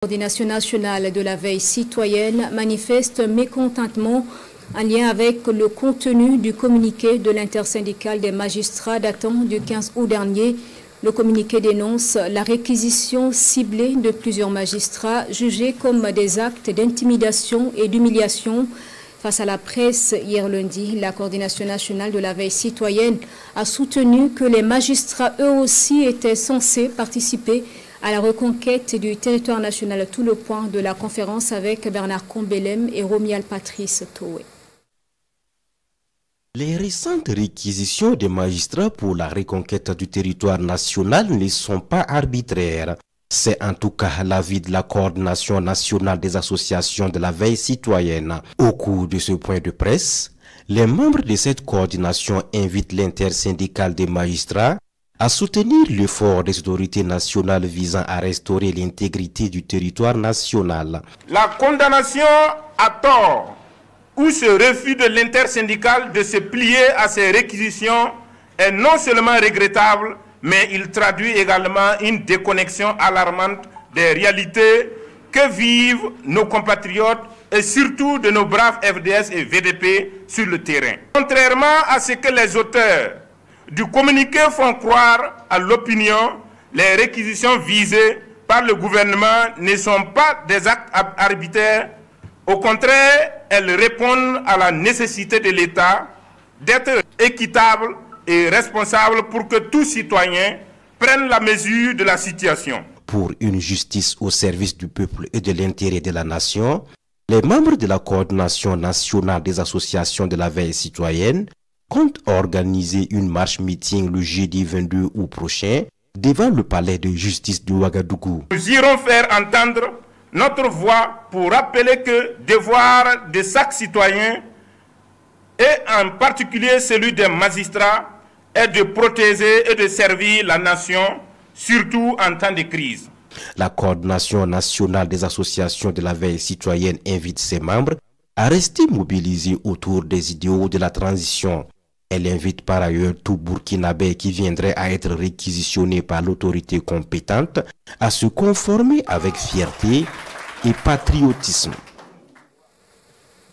La coordination nationale de la veille citoyenne manifeste mécontentement en lien avec le contenu du communiqué de l'intersyndicale des magistrats datant du 15 août dernier. Le communiqué dénonce la réquisition ciblée de plusieurs magistrats jugés comme des actes d'intimidation et d'humiliation. Face à la presse, hier lundi, la coordination nationale de la veille citoyenne a soutenu que les magistrats eux aussi étaient censés participer à la reconquête du territoire national. Tout le point de la conférence avec Bernard Combelem et Romial Patrice Toé. Les récentes réquisitions des magistrats pour la reconquête du territoire national ne sont pas arbitraires. C'est en tout cas l'avis de la coordination nationale des associations de la veille citoyenne. Au cours de ce point de presse, les membres de cette coordination invitent l'intersyndicale des magistrats à soutenir l'effort des autorités nationales visant à restaurer l'intégrité du territoire national. La condamnation à tort ou ce refus de l'intersyndicale de se plier à ces réquisitions est non seulement regrettable, mais il traduit également une déconnexion alarmante des réalités que vivent nos compatriotes et surtout de nos braves FDS et VDP sur le terrain. Contrairement à ce que les auteurs du communiqué font croire à l'opinion, les réquisitions visées par le gouvernement ne sont pas des actes arbitraires. Au contraire, elles répondent à la nécessité de l'État d'être équitable et responsable pour que tout citoyen prenne la mesure de la situation. Pour une justice au service du peuple et de l'intérêt de la nation, les membres de la coordination nationale des associations de la veille citoyenne comptent organiser une marche-meeting le jeudi 22 août prochain devant le palais de justice de Ouagadougou. Nous irons faire entendre notre voix pour rappeler que le devoir de chaque citoyen, et en particulier celui des magistrats, est de protéger et de servir la nation, surtout en temps de crise. La coordination nationale des associations de la veille citoyenne invite ses membres à rester mobilisés autour des idéaux de la transition. Elle invite par ailleurs tout Burkinabé qui viendrait à être réquisitionné par l'autorité compétente à se conformer avec fierté et patriotisme.